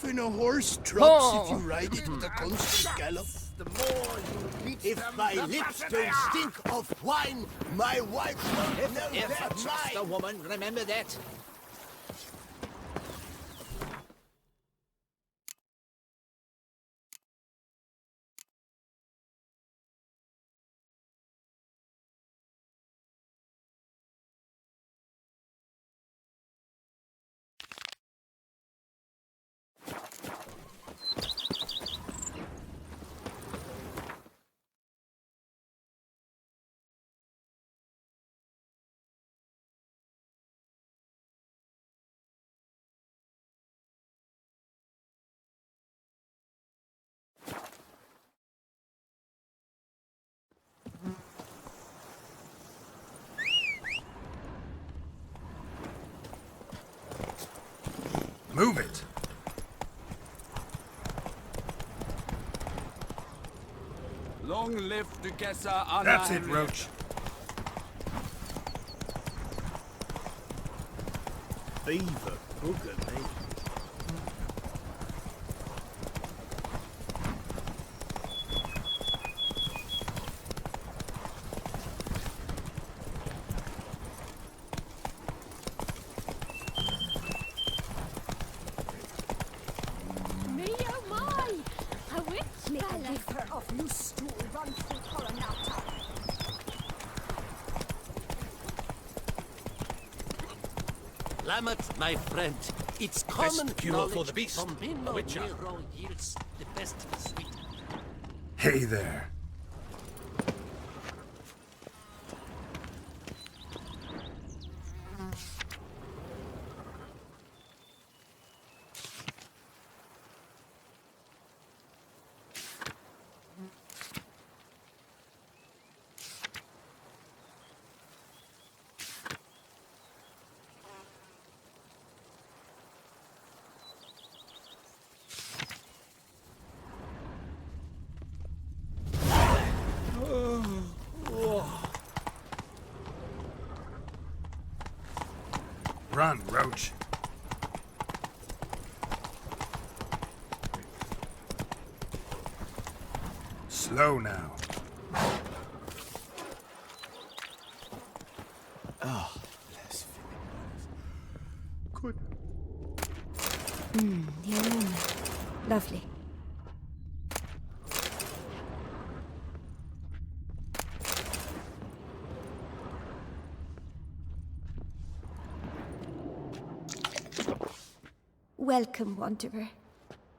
in a horse trots if you ride it with a constant gallop. The more you beat If them, my the lips better they don't are. stink of wine, my wife won't know If they're trust a mine. woman, remember that. Move it. Long live TURKCE Anna. That's it, Roach. Beaver booger, mate. Me oh my! A witch her of loose stool run through Coronata. Lamet, my friend, it's common cure knowledge for the beast, a Bombino witcher. Nero yields the best sweet. Hey there. Run, Roach. Slow now. Good. The aroma. Lovely. Welcome, wanderer.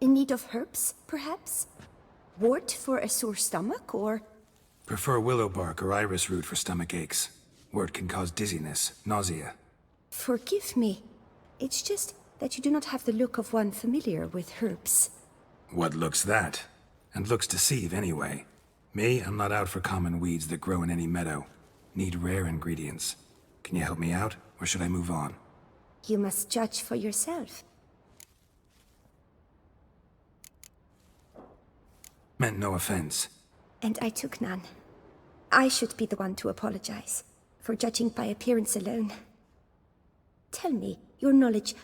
In need of herbs, perhaps? Wort for a sore stomach, or... Prefer willow bark or iris root for stomach aches. Wort can cause dizziness, nausea. Forgive me. It's just that you do not have the look of one familiar with herbs. What looks that? And looks deceive anyway. Me, I'm not out for common weeds that grow in any meadow. Need rare ingredients. Can you help me out, or should I move on? You must judge for yourself. Meant no offense. And I took none. I should be the one to apologize for judging by appearance alone. Tell me, your knowledge,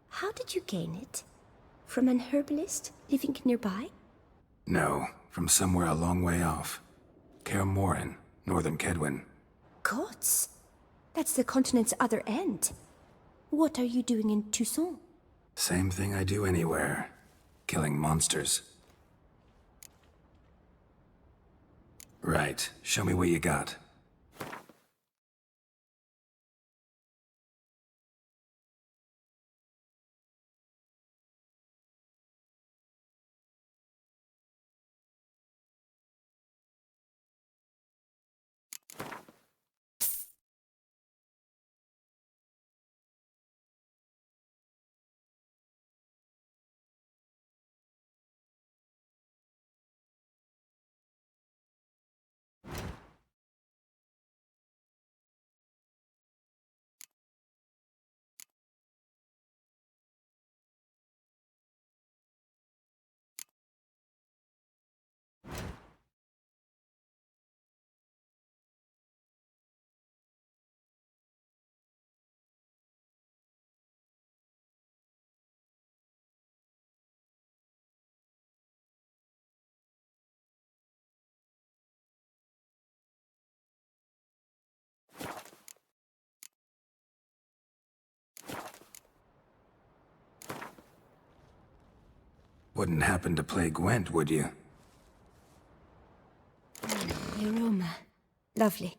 how did you gain it? From an herbalist living nearby? No, from somewhere a long way off. Kaer Morhen, northern Kedwin. Gods! That's the continent's other end. What are you doing in Toussaint? Same thing I do anywhere. Killing monsters. Right, show me what you got. wouldn't happen to play Gwent, would you? The aroma. Lovely.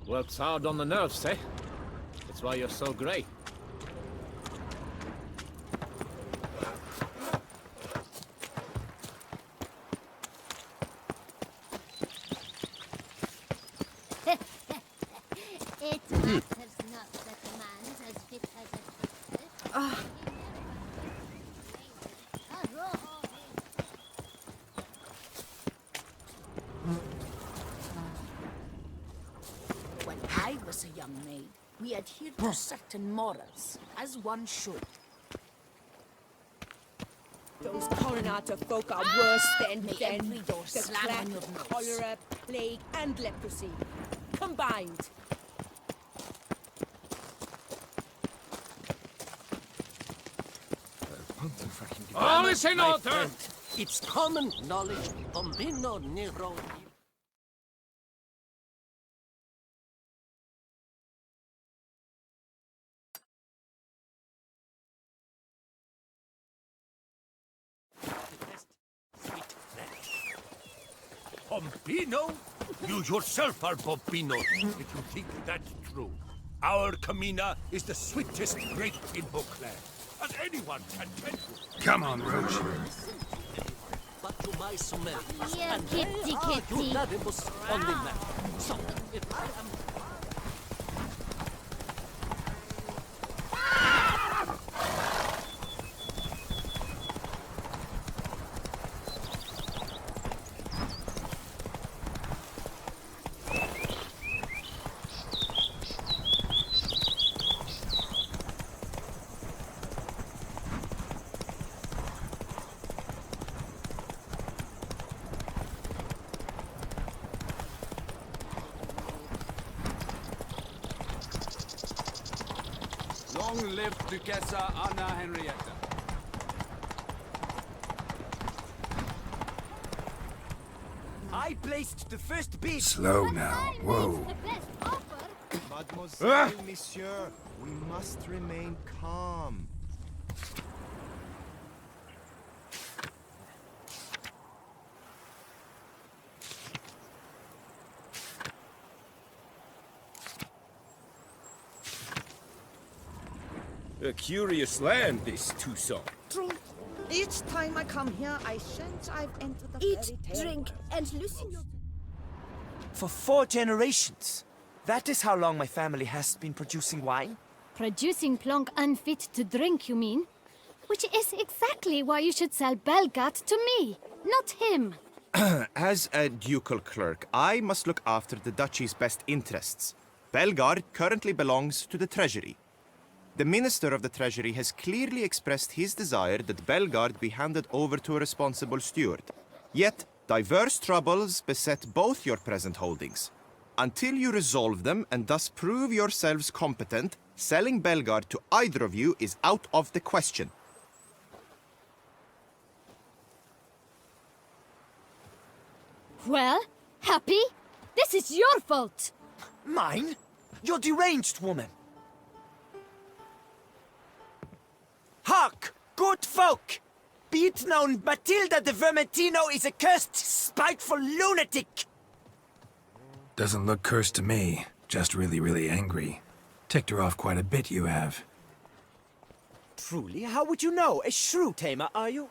Works hard on the nerves, eh? That's why you're so grey. It matters not that a man's as fit as a creature. When I was a young maid, we adhered to certain morals, as one should. Those Coronata folk are worse than May every door the slam crack, on your nose. cholera, plague, and leprosy combined. All is in My order! friend, it's common knowledge. Bombino Nero. Bombino? You yourself are Bombino, if you think that's true. Our Camina is the sweetest grape in Beauclair, as anyone can tell you. Come on, Roche. But to my smell. Yeah, And kitty, where are you, kitty. Dadibus, on the map? So, if I am... Long live Duchessa Anna Henrietta. I placed the first bid. Slow now. Whoa. The best offer. Mademoiselle, monsieur, we must remain calm. A curious land, this Tucson. True. Each time I come here, I sense I've entered a Eat, fairy tale drink, world. and loosen your... For 4 generations. That is how long my family has been producing wine. Producing plonk unfit to drink, you mean? Which is exactly why you should sell Belgat to me, not him. As a ducal clerk, I must look after the duchy's best interests. Belgard currently belongs to the treasury. The Minister of the Treasury has clearly expressed his desire that Belgard be handed over to a responsible steward. Yet, diverse troubles beset both your present holdings. Until you resolve them and thus prove yourselves competent, selling Belgard to either of you is out of the question. Well, happy? This is your fault. Mine? You deranged woman! Hark, good folk! Be it known, Matilda de Vermentino is a cursed, spiteful lunatic! Doesn't look cursed to me. Just really, really angry. Ticked her off quite a bit, you have. Truly, how would you know? A shrew tamer, are you?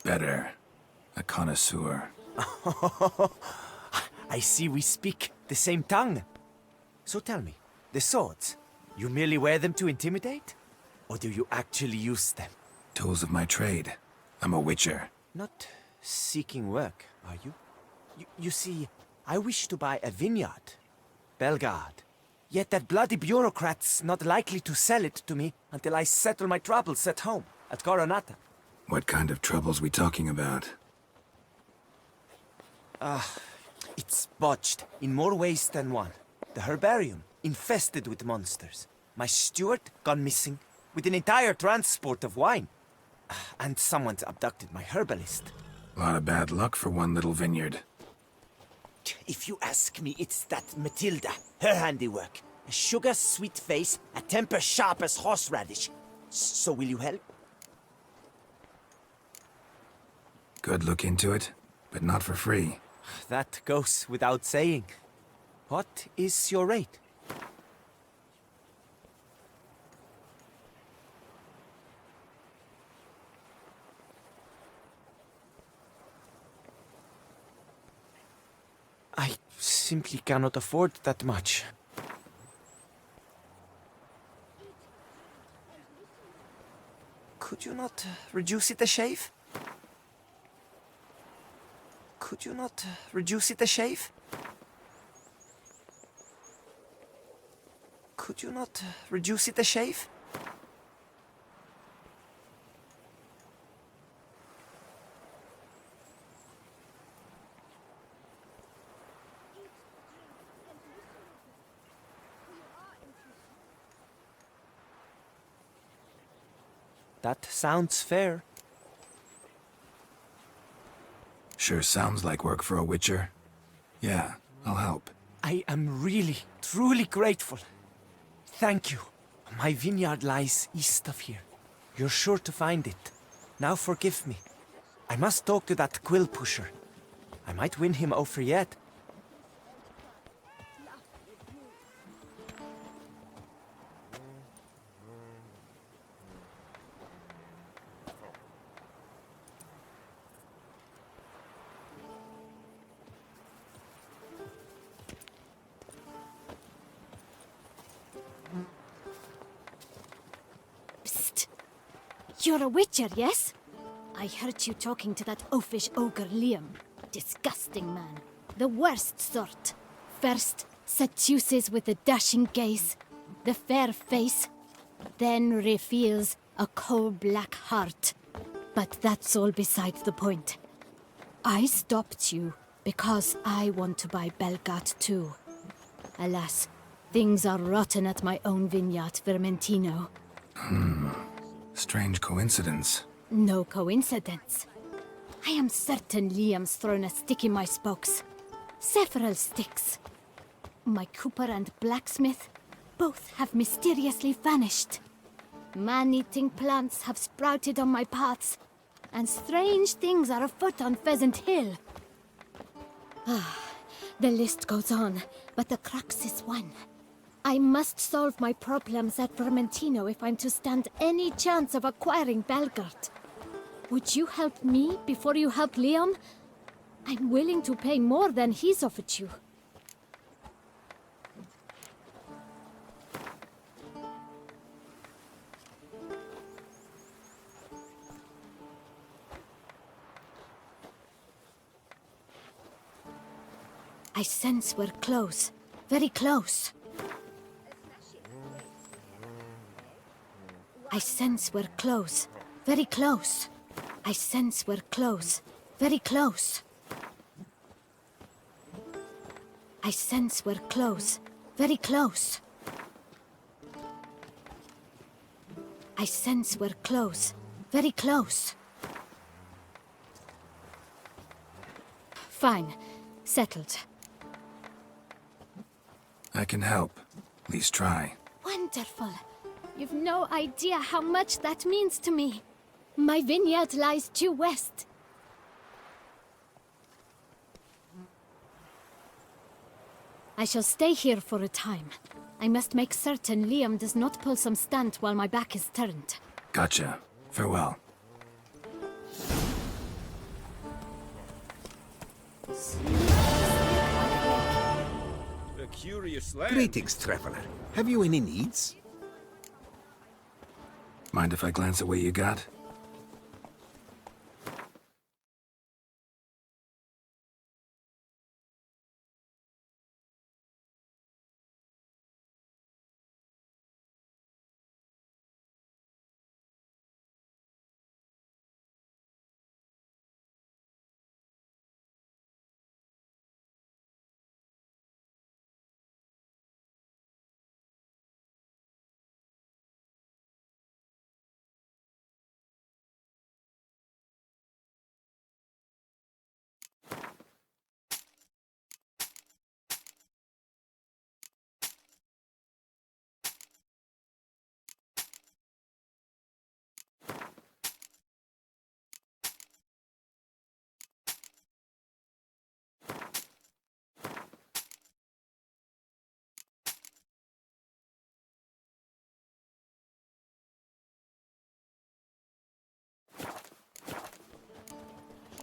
Better. A connoisseur. I see we speak the same tongue. So tell me, the swords, you merely wear them to intimidate? Or do you actually use them? Tools of my trade. I'm a witcher. Not seeking work, are you? You see, I wish to buy a vineyard. Belgard. Yet that bloody bureaucrat's not likely to sell it to me until I settle my troubles at home, at Coronata. What kind of troubles we talking about? It's botched in more ways than one. The herbarium, infested with monsters. My steward, gone missing, with an entire transport of wine. And someone's abducted my herbalist. A lot of bad luck for one little vineyard. If you ask me, it's that Matilda, her handiwork. A sugar-sweet face, a temper sharp as horseradish. So will you help? Good look into it, but not for free. That goes without saying. What is your rate? I simply cannot afford that much. Could you not reduce it a shave? Could you not reduce it a shave? Could you not reduce it a shave? That sounds fair. Sure sounds like work for a witcher. Yeah, I'll help. I am really, truly grateful. Thank you. My vineyard lies east of here. You're sure to find it. Now forgive me. I must talk to that quill pusher. I might win him over yet. You're a witcher, yes? I heard you talking to that oafish ogre Liam. Disgusting man. The worst sort. First, seduces with a dashing gaze, the fair face, then reveals a coal-black heart. But that's all beside the point. I stopped you because I want to buy Belgat too. Alas, things are rotten at my own vineyard, Vermentino. Strange coincidence. No coincidence. I am certain Liam's thrown a stick in my spokes. Several sticks. My cooper and blacksmith both have mysteriously vanished. Man-eating plants have sprouted on my paths, and strange things are afoot on Pheasant Hill. The list goes on, but the crux is one. I must solve my problems at Vermentino if I'm to stand any chance of acquiring Belgard. Would you help me before you help Leon? I'm willing to pay more than he's offered you. I sense we're close. Very close. I sense we're close. Very close. I sense we're close. Very close. I sense we're close. Very close. I sense we're close. Very close. Fine. Settled. I can help. At least try. Wonderful. You've no idea how much that means to me. My vineyard lies due west. I shall stay here for a time. I must make certain Liam does not pull some stunt while my back is turned. Gotcha. Farewell. A curious land. Greetings, traveler. Have you any needs? Mind if I glance at what you got?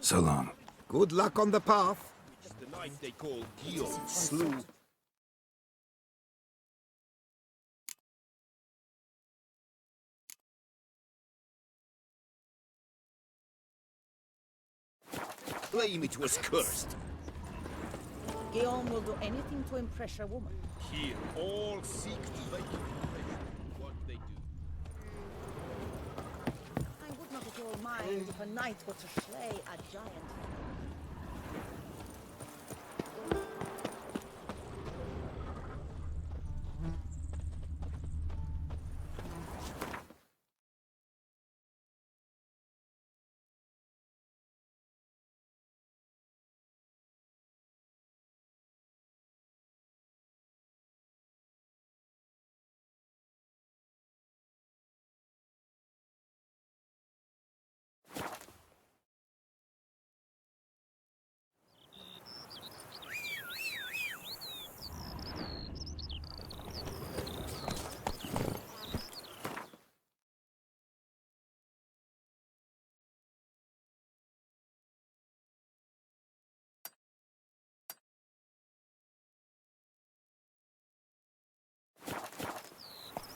So long. Good luck on the path. It's the night they call Gio slew. Claim it was cursed. Guillaume will do anything to impress a woman. Here, all seek to make what they do. I would not at all mind if a knight were to slay a giant.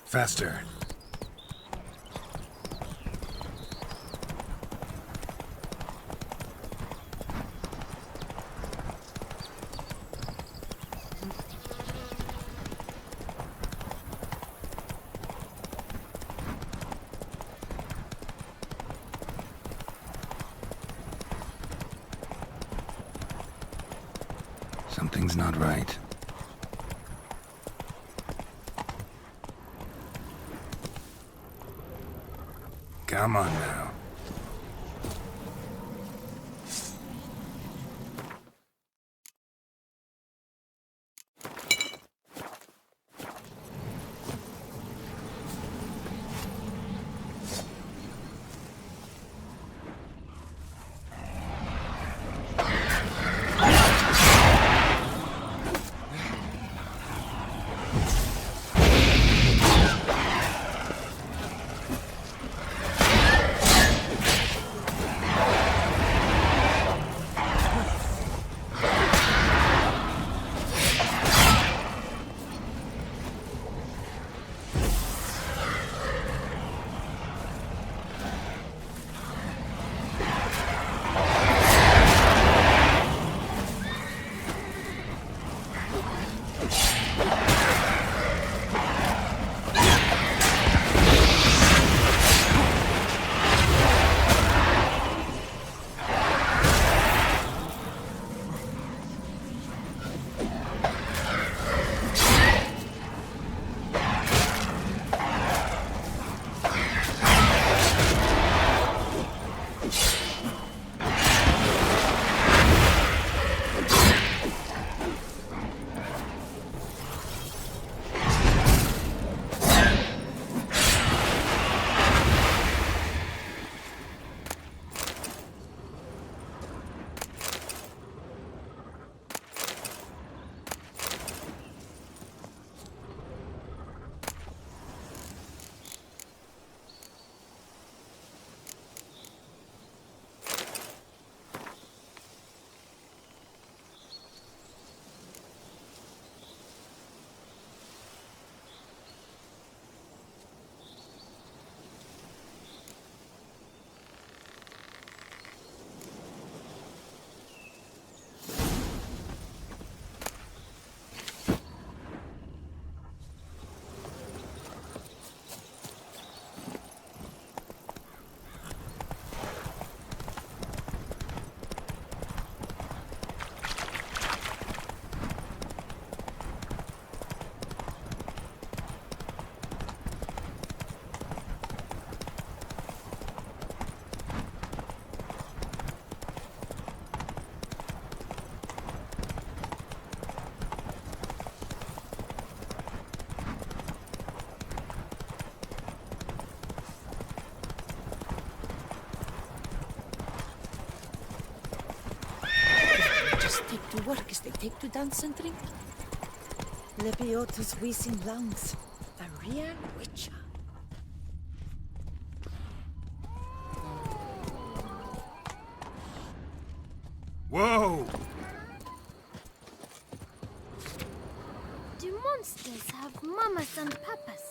Faster. Something's not right. Come on now. To work as they take to dance and drink. Lebiotus wheezing lungs. A real witcher. Whoa! Do monsters have mamas and papas?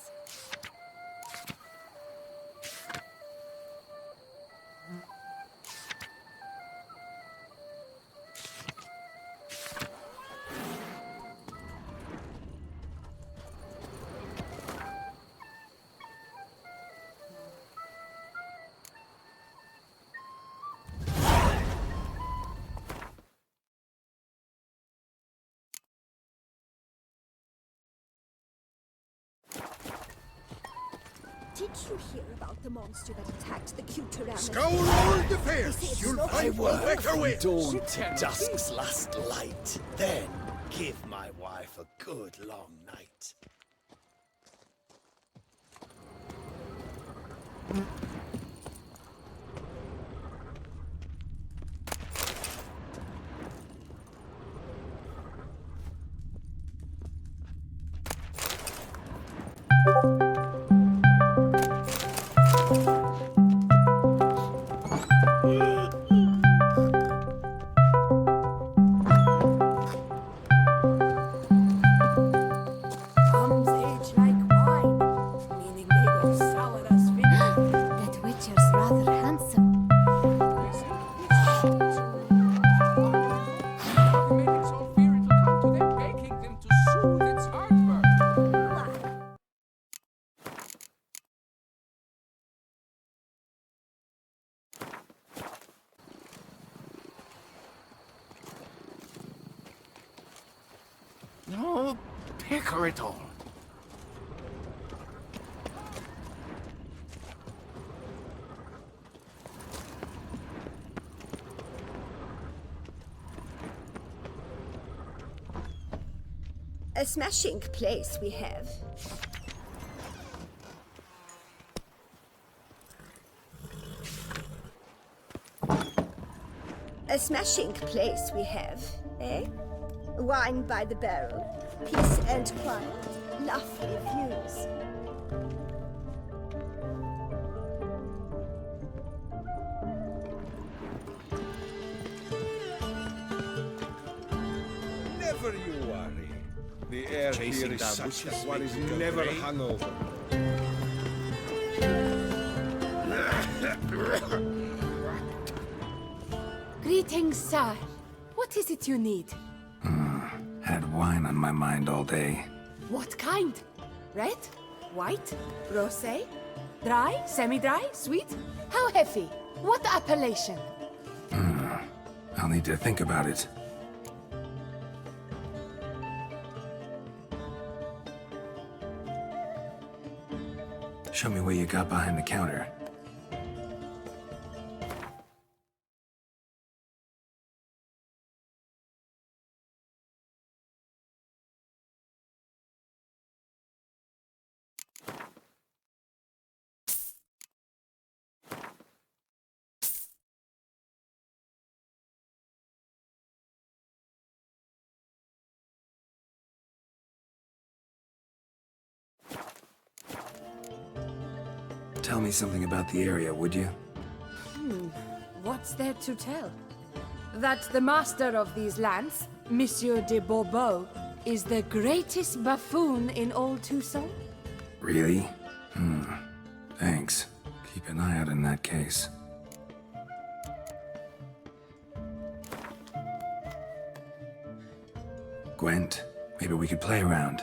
Did you hear about the monster that attacked the cute Tyrannus? Scour all the fairs! You'll find one better way! Dawn to dusk's last light. Then give my wife a good long night. conquer it all. A smashing place we have. A smashing place we have, eh? Wine by the barrel, peace and quiet, lovely views. Never you worry. The air Chasing here is down such witches that one makes is you go never grey. hungover. Greetings, sir. What is it you need? Had wine on my mind all day. What kind? Red? White? Rosé? Dry? Semi-dry? Sweet? How heavy? What appellation? I'll need to think about it. Show me what you got behind the counter. Tell me something about the area, would you? What's there to tell? That the master of these lands, Monsieur de Bourbeau, is the greatest buffoon in all Tucson? Really? Thanks. Keep an eye out in that case. Gwent, maybe we could play around.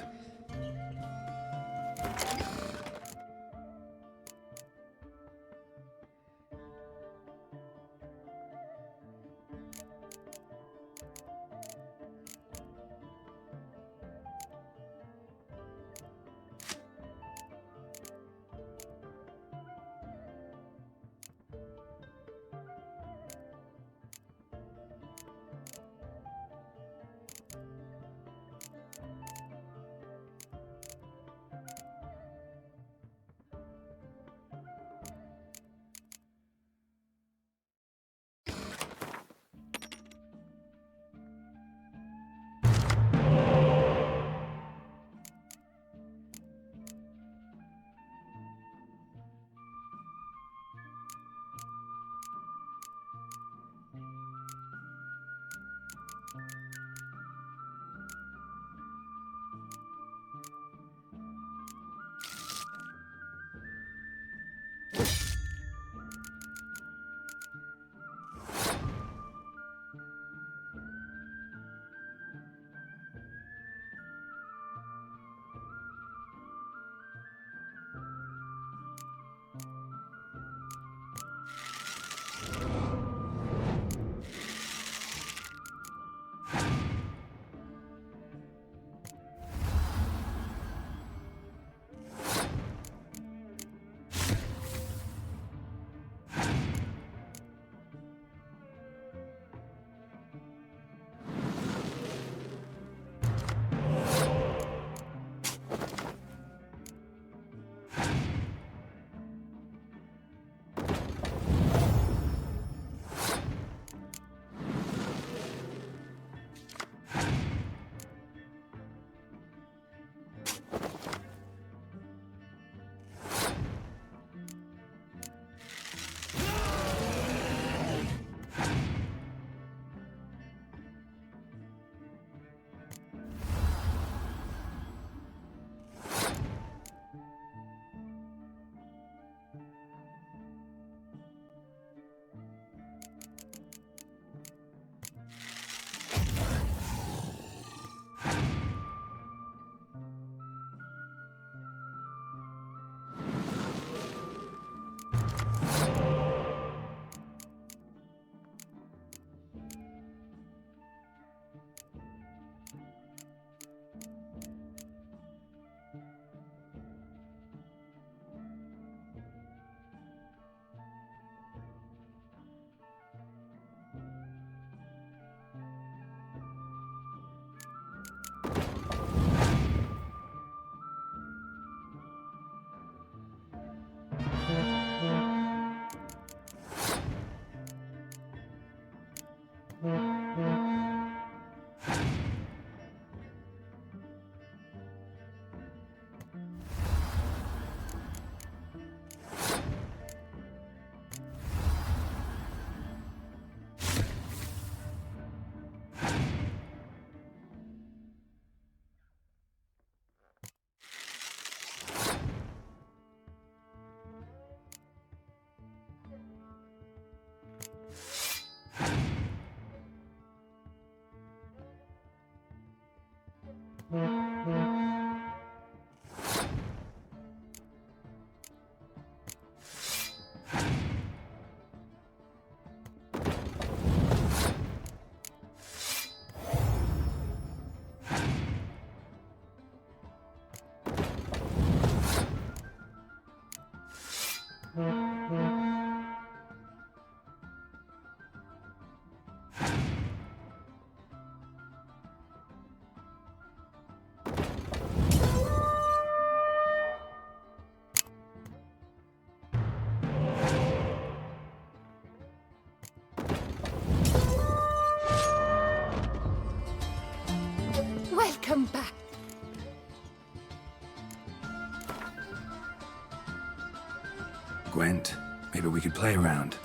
Gwent, maybe we could play around.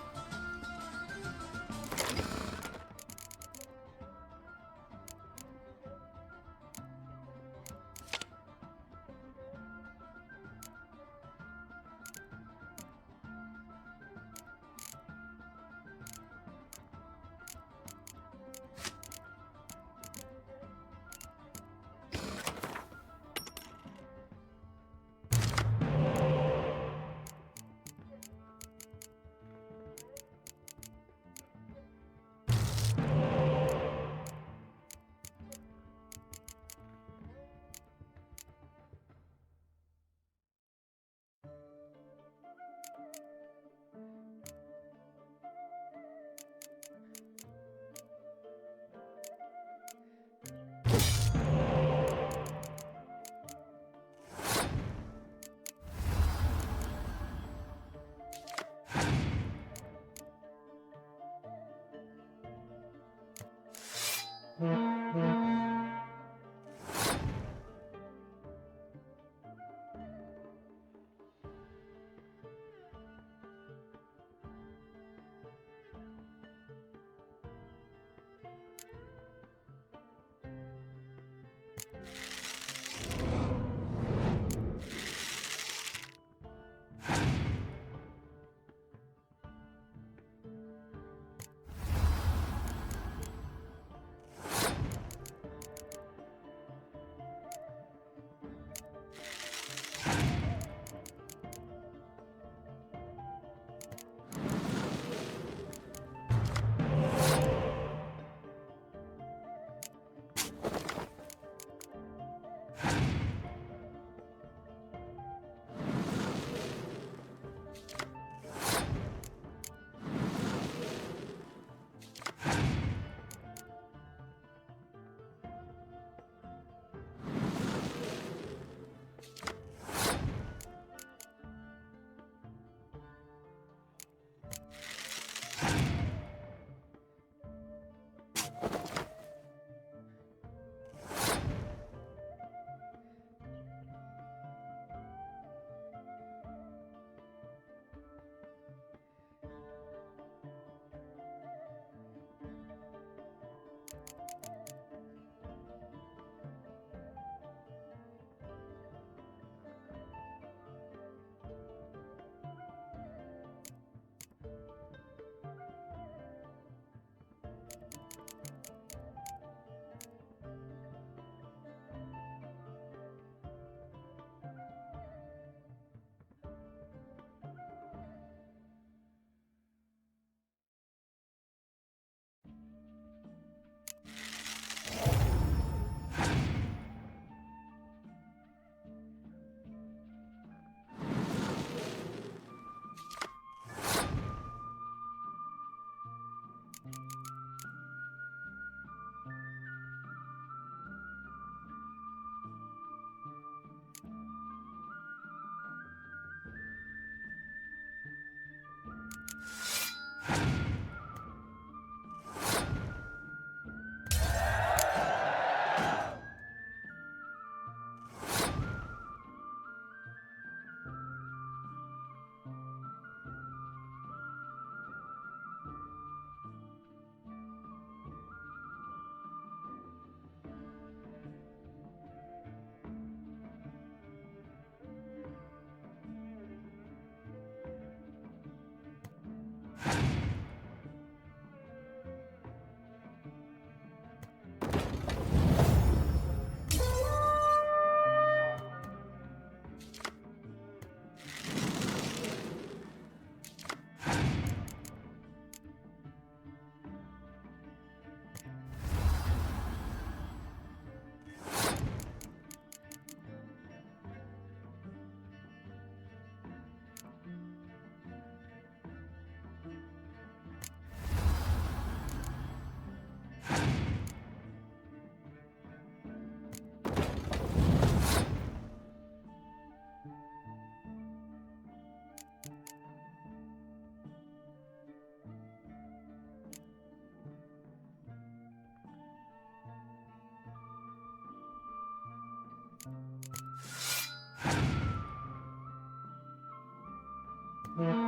Mm-hmm.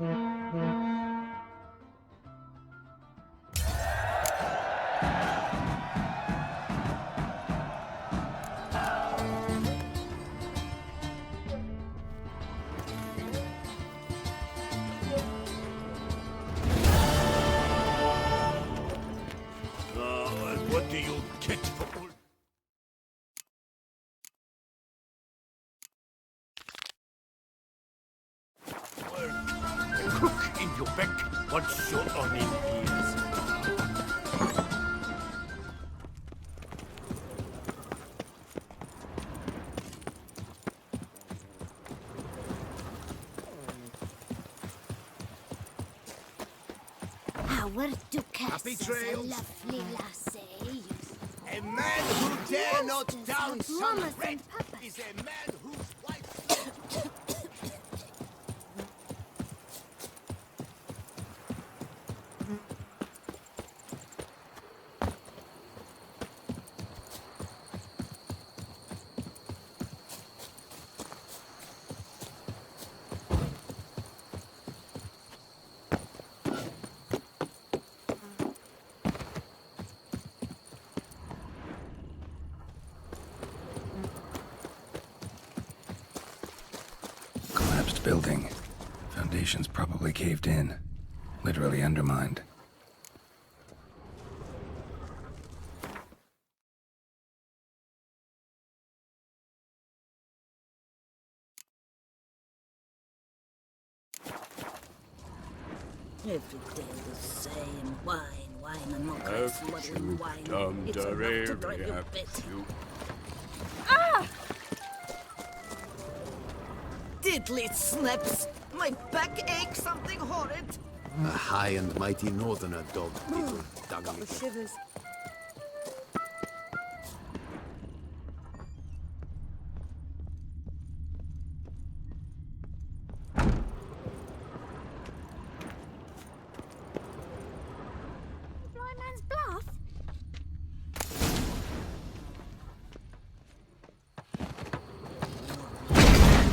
And what do you get for all... A crook in your back once you're on in ears. Our Duchess Happy is a trails. lovely lassie. A man who dare not down some Mamas red and papas. is a man whose wife... Collapsed building. Foundations probably caved in. Literally undermined. Every day the same. Wine, and more crazy wine. It's enough to drive you batty. Ah! Diddly snaps! My back aches something horrid. A high and mighty northerner dog, people. Got the shivers. Blind man's bluff?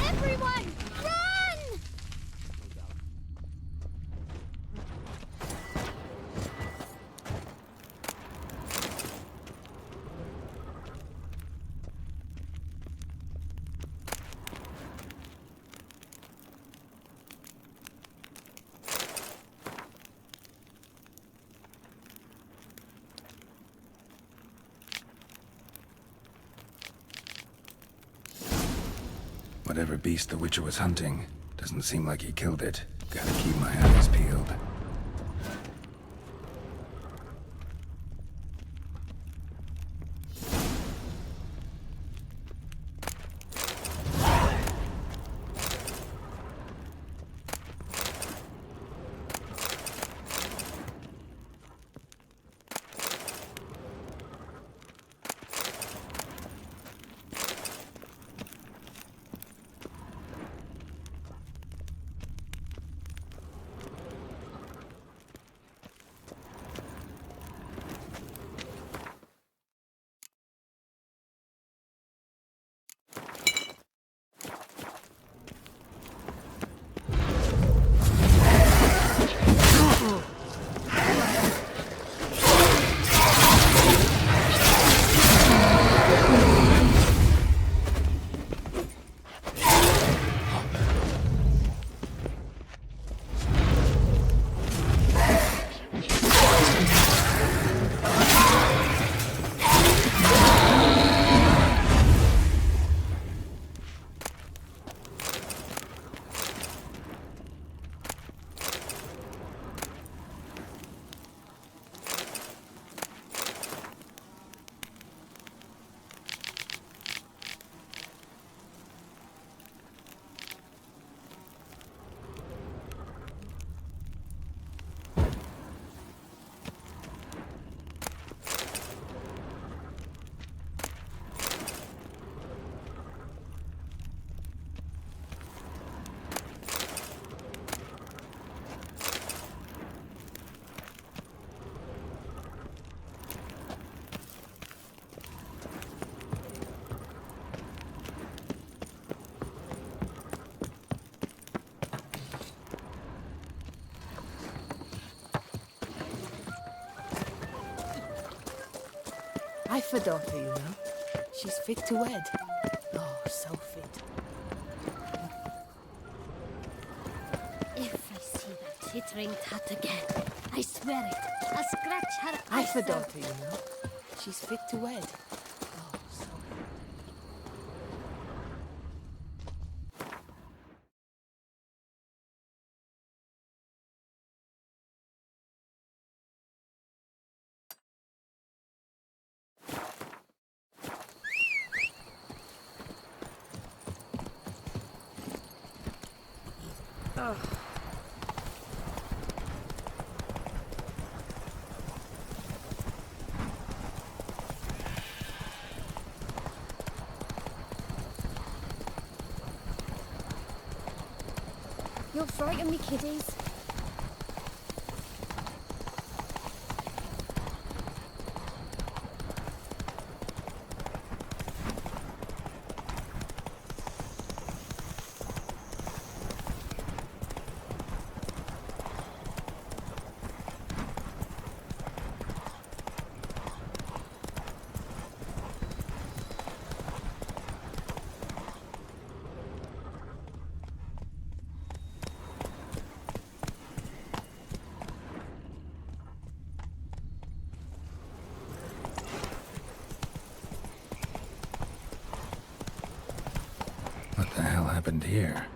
Everyone, run! Whatever beast the Witcher was hunting, doesn't seem like he killed it. Gotta keep my eyes peeled. I've a daughter, you know. She's fit to wed. Oh, so fit. If I see that tittering tat again, I swear it, I'll scratch her eyes I've a out. daughter, you know. She's fit to wed. Oh, so fit. Oh. You'll frighten me, kiddies. What the hell happened here?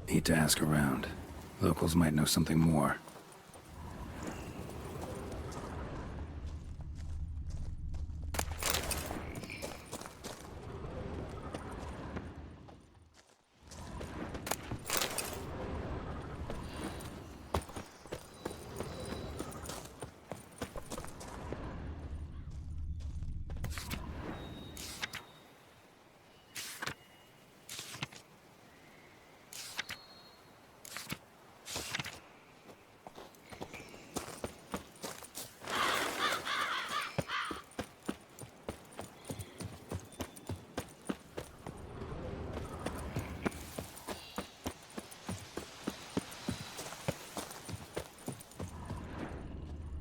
Need to ask around. Locals might know something more.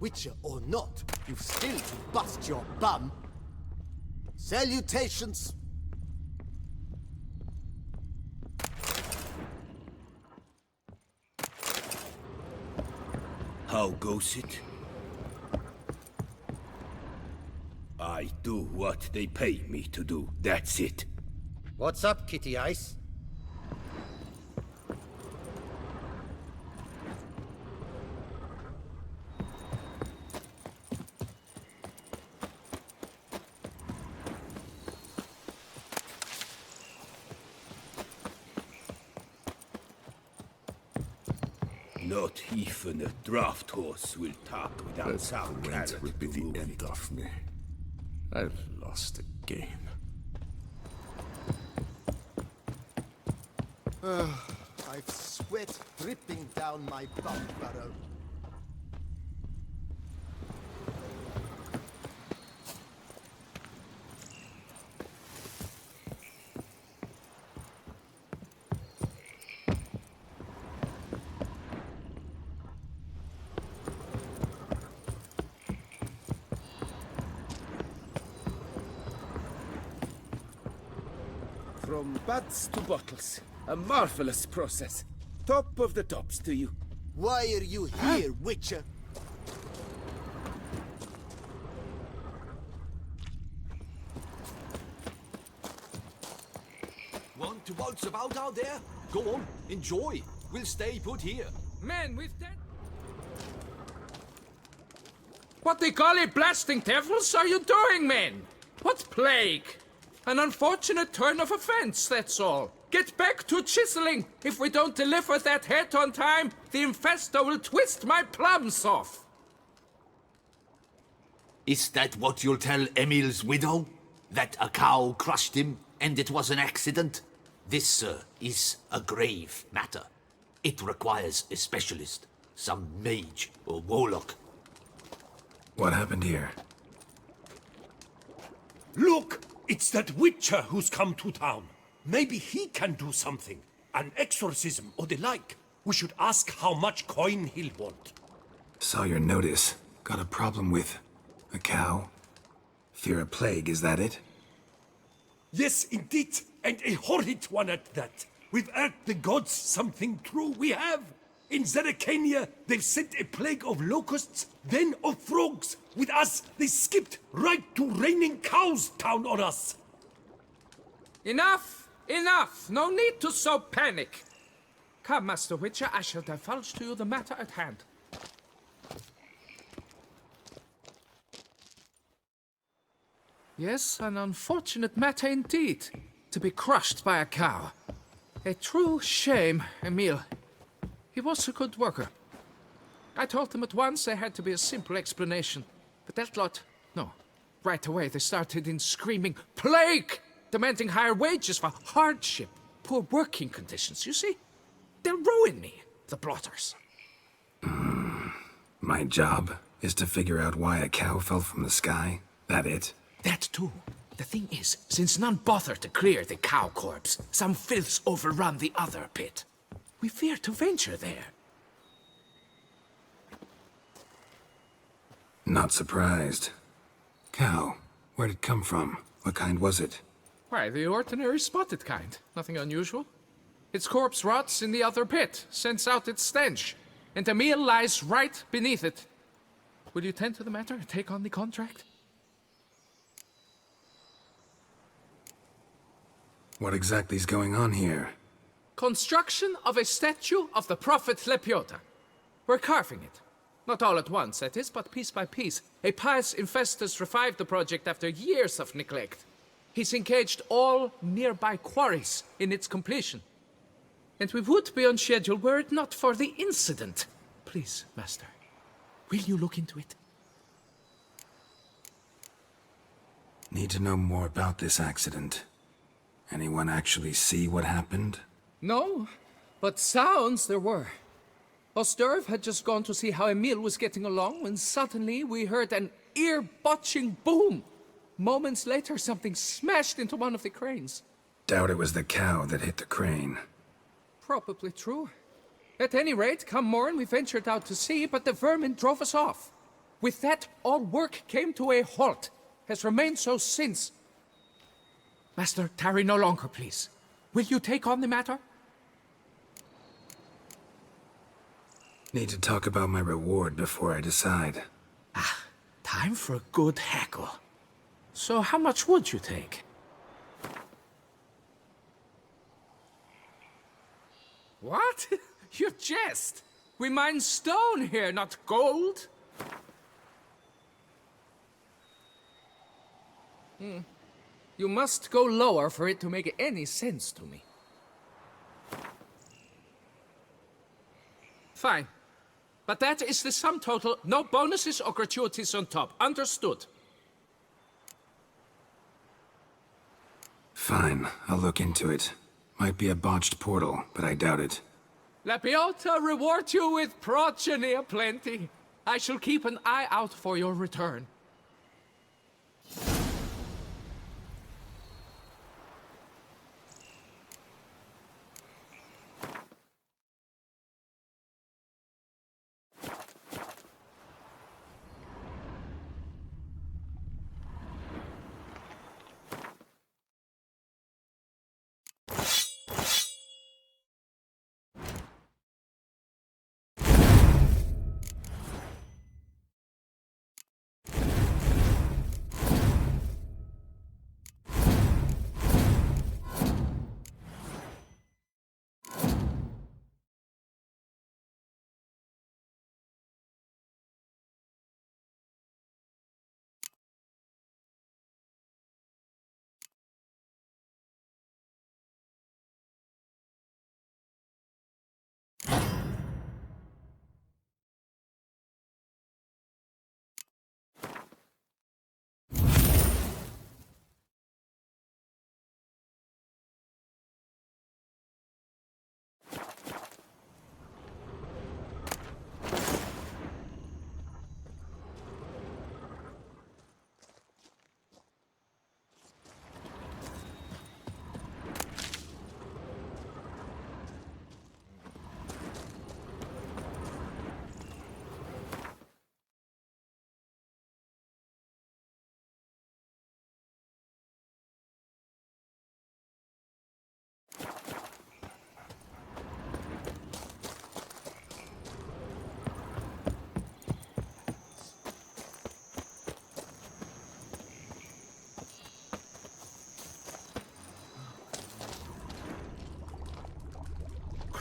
Witcher or not, you've still to bust your bum. Salutations. How goes it? I do what they pay me to do, that's it. What's up, Kitty Ice? Not even a draft horse will talk without some carrot will be to the move end it. of me. I've lost the game. I've sweat dripping down my bum furrow. From buds to bottles. A marvelous process. Top of the tops to you. Why are you here, Witcher? Want to waltz about out there? Go on, enjoy. We'll stay put here. Man, we've What the golly blasting devils are you doing, men? What plague? An unfortunate turn of offense, that's all. Get back to chiseling. If we don't deliver that head on time, the infestor will twist my plums off. Is that what you'll tell Emil's widow? That a cow crushed him and it was an accident? This, sir, is a grave matter. It requires a specialist, some mage or warlock. What happened here? Look! It's that witcher who's come to town. Maybe he can do something. An exorcism or the like. We should ask how much coin he'll want. Saw your notice. Got a problem with a cow? Fear a plague, is that it? Yes, indeed. And a horrid one at that. We've earned the gods something true, we have. In Zeracania, they've sent a plague of locusts, then of frogs. With us, they skipped right to raining cows down on us. Enough! Enough! No need to so panic. Come, Master Witcher, I shall divulge to you the matter at hand. Yes, an unfortunate matter indeed. To be crushed by a cow. A true shame, Emil. He was a good worker. I told them at once there had to be a simple explanation. But that lot, no. Right away they started in screaming, plague! Demanding higher wages for hardship, poor working conditions, you see? They'll ruin me, the blotters. My job is to figure out why a cow fell from the sky? That it? That too. The thing is, since none bother to clear the cow corpse, some filths overrun the other pit. We fear to venture there. Not surprised. Cow, where'd it come from? What kind was it? Why, the ordinary spotted kind. Nothing unusual. Its corpse rots in the other pit, sends out its stench, and Emil lies right beneath it. Will you tend to the matter and take on the contract? What exactly's going on here? Construction of a statue of the prophet Lepiota. We're carving it. Not all at once, that is, but piece by piece. A pious infestus revived the project after years of neglect. He's engaged all nearby quarries in its completion. And we would be on schedule were it not for the incident. Please, Master, will you look into it? Need to know more about this accident. Anyone actually see what happened? No, but sounds there were. Osterv had just gone to see how Emil was getting along when suddenly we heard an ear-botching boom. Moments later, something smashed into one of the cranes. Doubt it was the cow that hit the crane. Probably true. At any rate, come morn, we ventured out to sea, but the vermin drove us off. With that, all work came to a halt. Has remained so since. Master, tarry no longer, please. Will you take on the matter? Need to talk about my reward before I decide. Time for a good hackle. So how much would you take? What? You jest! We mine stone here, not gold! You must go lower for it to make any sense to me. Fine. But that is the sum total, no bonuses or gratuities on top. Understood? Fine, I'll look into it. Might be a botched portal, but I doubt it. Lepiota reward you with progeny aplenty. I shall keep an eye out for your return.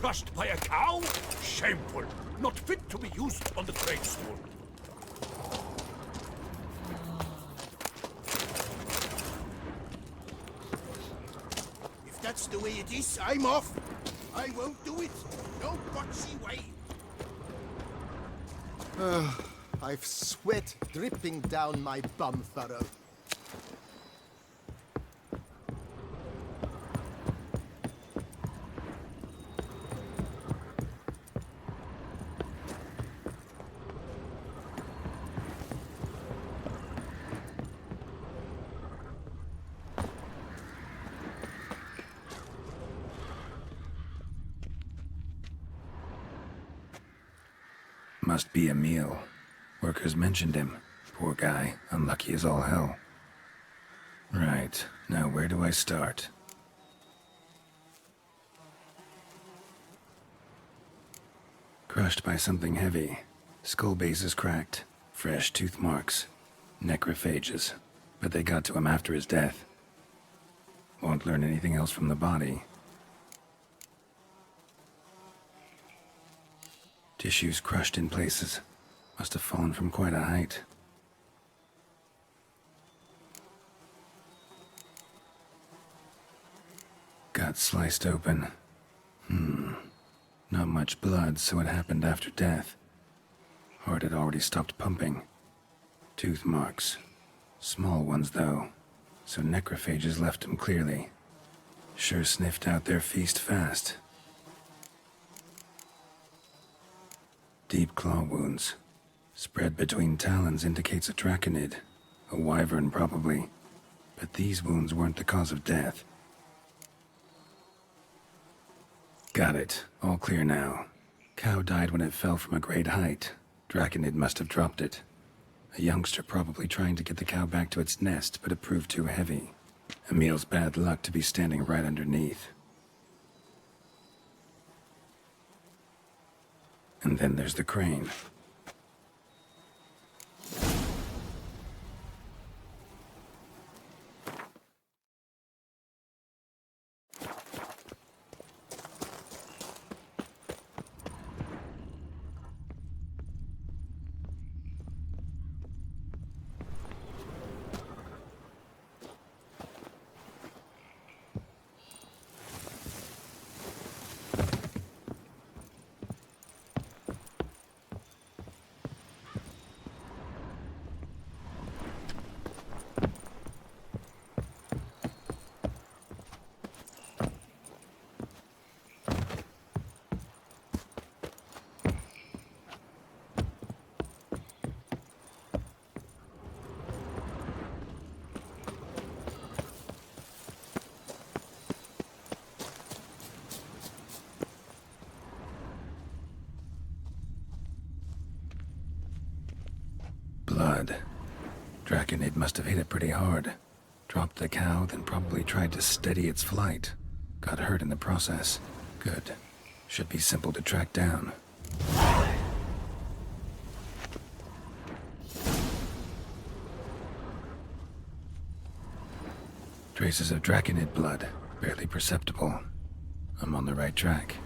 crushed by a cow? Shameful. Not fit to be used on the gravestone. If that's the way it is, I'm off. I won't do it. No botchy way. I've sweat dripping down my bum furrow. Must be Emil. Workers mentioned him. Poor guy, unlucky as all hell. Right, now where do I start? Crushed by something heavy. Skull base is cracked. Fresh tooth marks. Necrophages. But they got to him after his death. Won't learn anything else from the body. Tissues crushed in places. Must have fallen from quite a height. Gut sliced open. Not much blood, so it happened after death. Heart had already stopped pumping. Tooth marks. Small ones, though, so necrophages left him clearly. Sure sniffed out their feast fast. Deep claw wounds. Spread between talons indicates a draconid. A wyvern, probably. But these wounds weren't the cause of death. Got it. All clear now. Cow died when it fell from a great height. Draconid must have dropped it. A youngster probably trying to get the cow back to its nest, but it proved too heavy. Emil's bad luck to be standing right underneath. And then there's the crane. Blood. Draconid must have hit it pretty hard. Dropped the cow, then probably tried to steady its flight. Got hurt in the process. Good. Should be simple to track down. Traces of Draconid blood. Barely perceptible. I'm on the right track.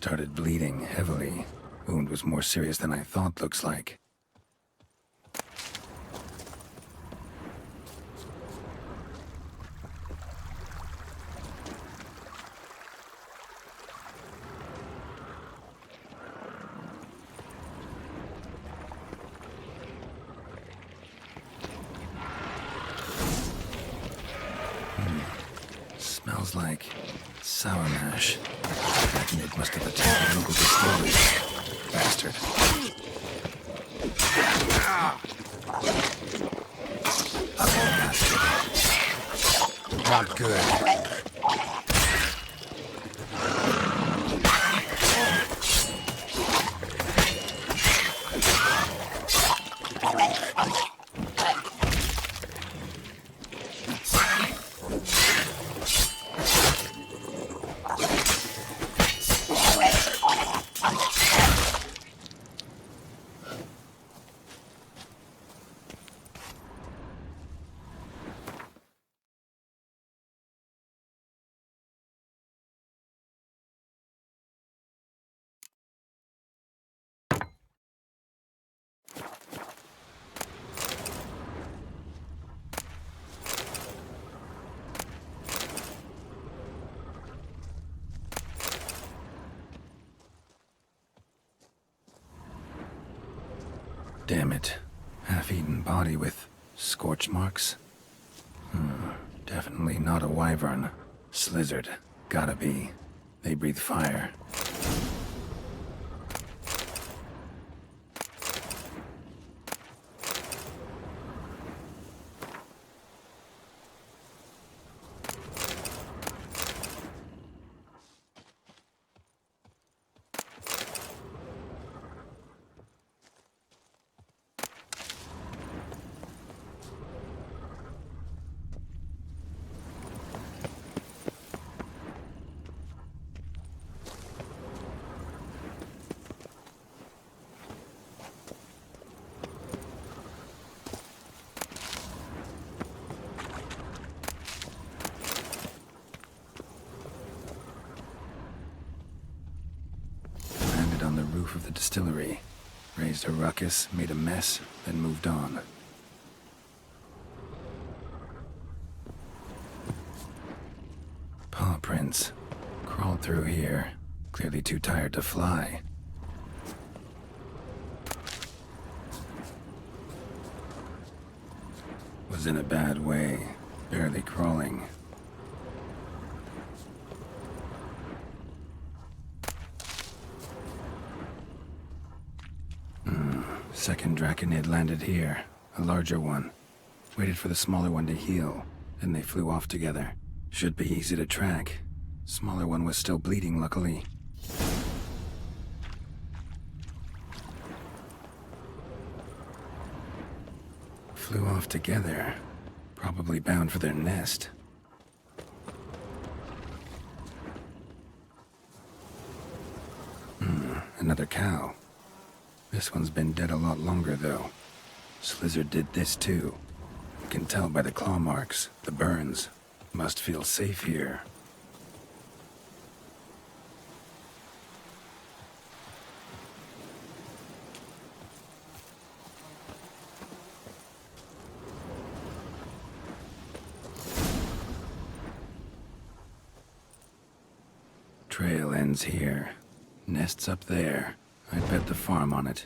Started bleeding heavily. Wound was more serious than I thought, looks like. Smells like sour mash. It must have attacked local distillery. Bastard. Bastard. Not good. Damn it. Half-eaten body with scorch marks? Definitely not a wyvern. Slizzard. Gotta be. They breathe fire. On the roof of the distillery. Raised a ruckus, made a mess, then moved on. Paw prints. Crawled through here. Clearly too tired to fly. Was in a bad way. Barely crawling. Second Draconid landed here. A larger one. Waited for the smaller one to heal. Then they flew off together. Should be easy to track. Smaller one was still bleeding, luckily. Flew off together. Probably bound for their nest. Another cow. This one's been dead a lot longer, though. Slizzard did this, too. Can tell by the claw marks, the burns. Must feel safe here. Trail ends here. Nest's up there. I'd bet the farm on it.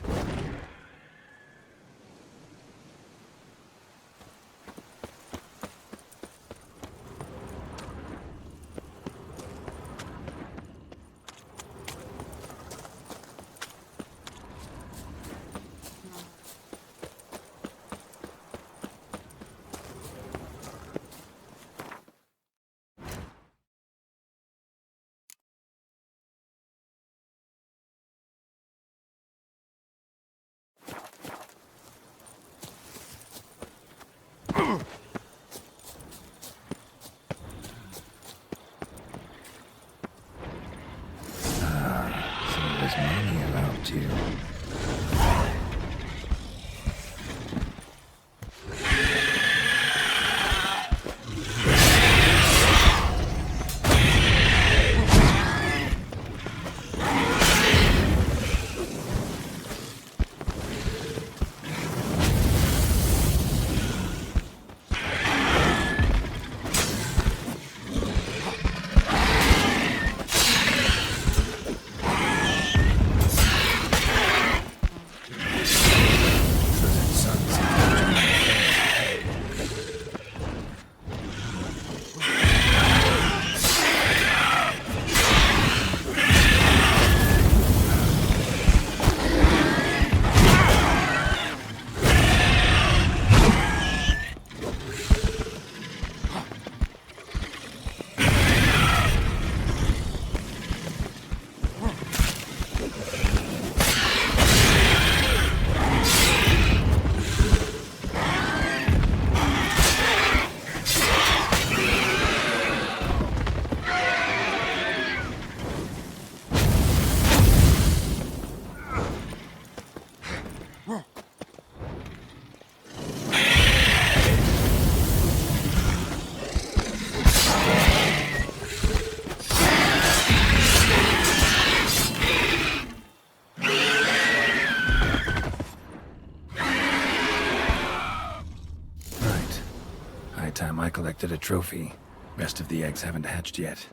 time I collected a trophy. Rest of the eggs haven't hatched yet.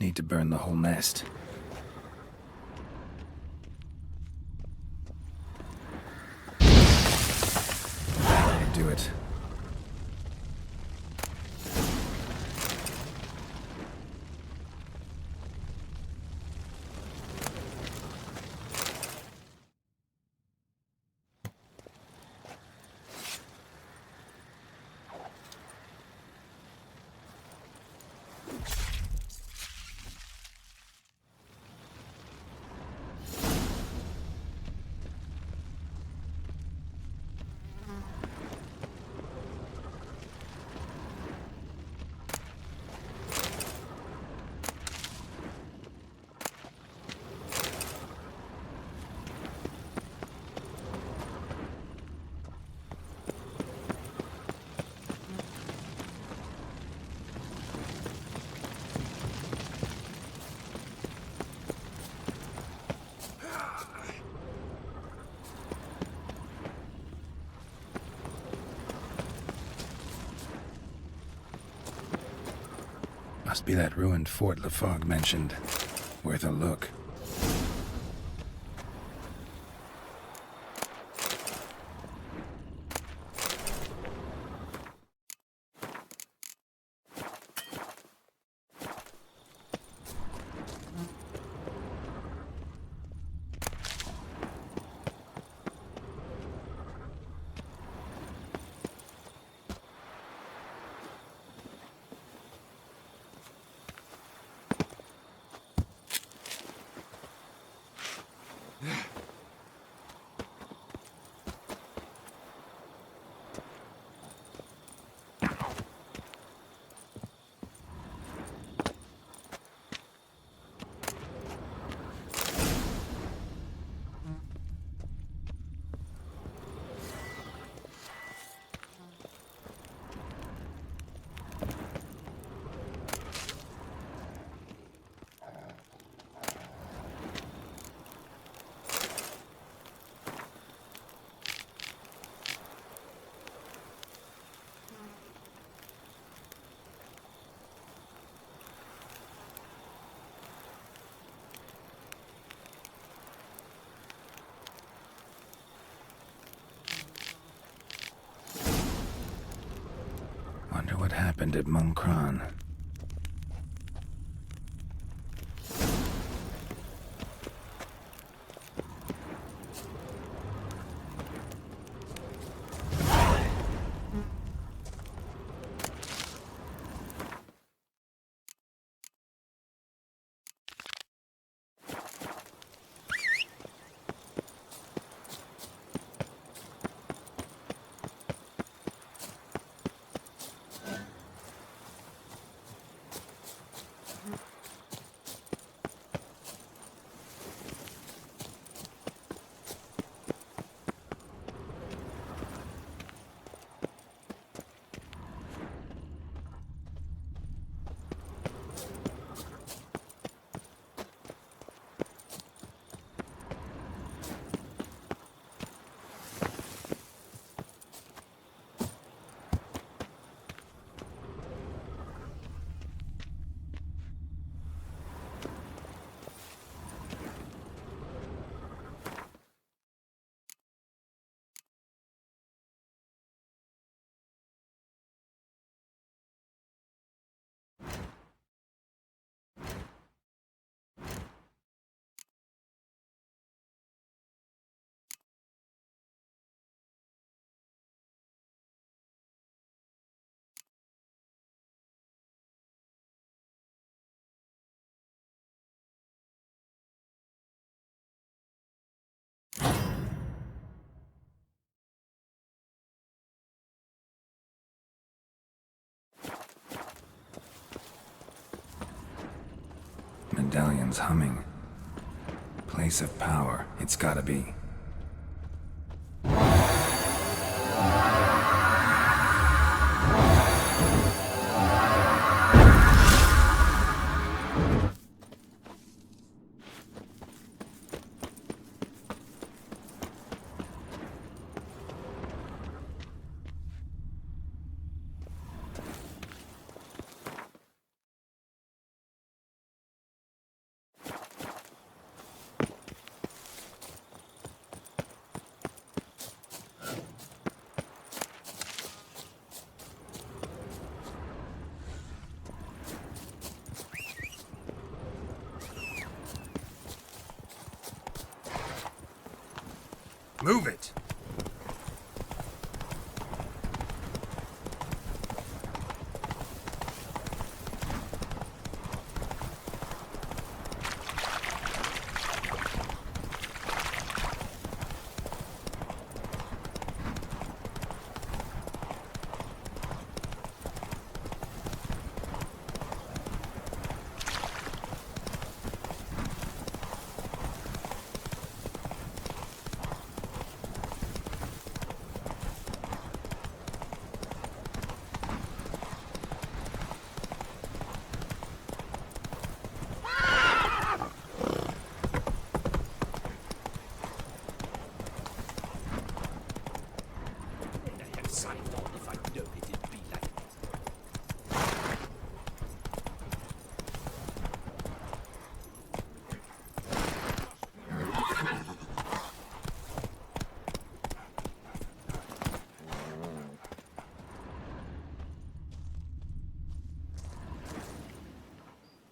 Need to burn the whole nest. That'll do it. Must be that ruined fort Lafog mentioned. Worth a look. Wonder what happened at Munkron. Medallion's humming. Place of power, it's gotta be. Move it!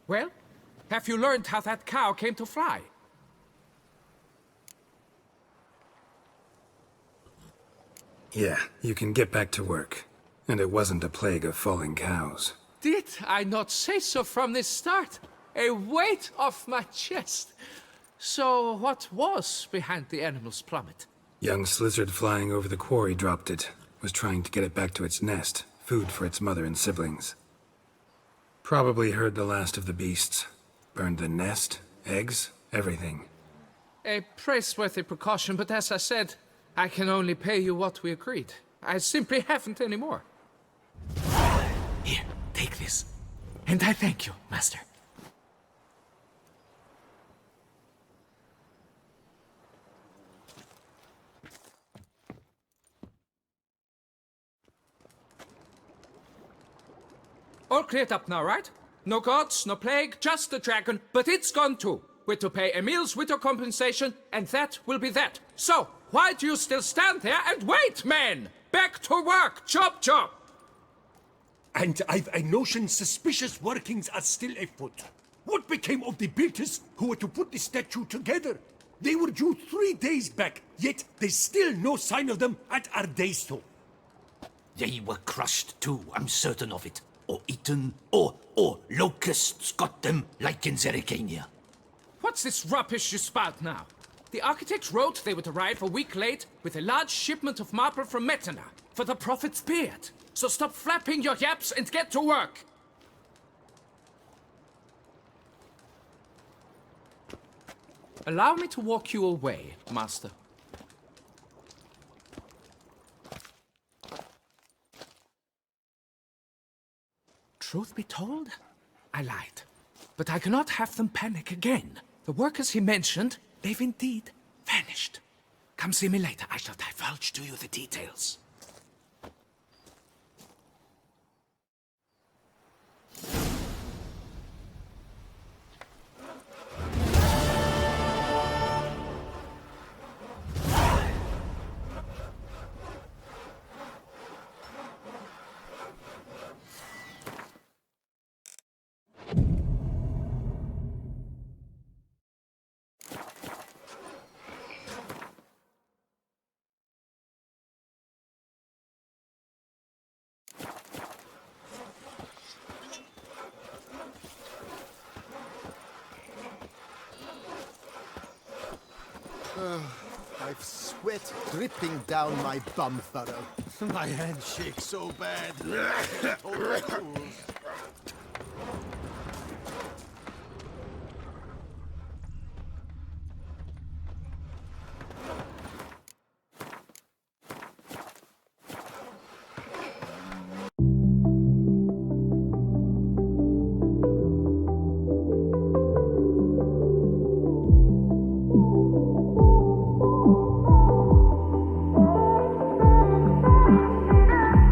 Well, have you learned how that cow came to fly? Yeah, you can get back to work. And it wasn't a plague of falling cows. Did I not say so from the start? A weight off my chest. So what was behind the animal's plummet? Young lizard flying over the quarry dropped it. Was trying to get it back to its nest. Food for its mother and siblings. Probably heard the last of the beasts. Burned the nest, eggs, everything. A praiseworthy precaution, but as I said, I can only pay you what we agreed. I simply haven't any more. Here, take this. And I thank you, Master. All cleared up now, right? No gods, no plague, just the dragon, but it's gone too. We're to pay Emil's widow compensation, and that will be that. So, why do you still stand there and wait, men? Back to work! Chop, chop! And I've a notion suspicious workings are still afoot. What became of the builders who were to put the statue together? They were due 3 days back, yet there's still no sign of them at Ardeisto. They were crushed too, I'm certain of it. Or eaten, or locusts got them, like in Zerikania. What's this rubbish you spout now? The architect wrote they would arrive a week late with a large shipment of marble from Metana for the prophet's beard. So stop flapping your yaps and get to work! Allow me to walk you away, Master. Truth be told, I lied. But I cannot have them panic again. The workers he mentioned, they've indeed vanished. Come see me later. I shall divulge to you the details. I've sweat dripping down my bum furrow. My hand shakes so bad.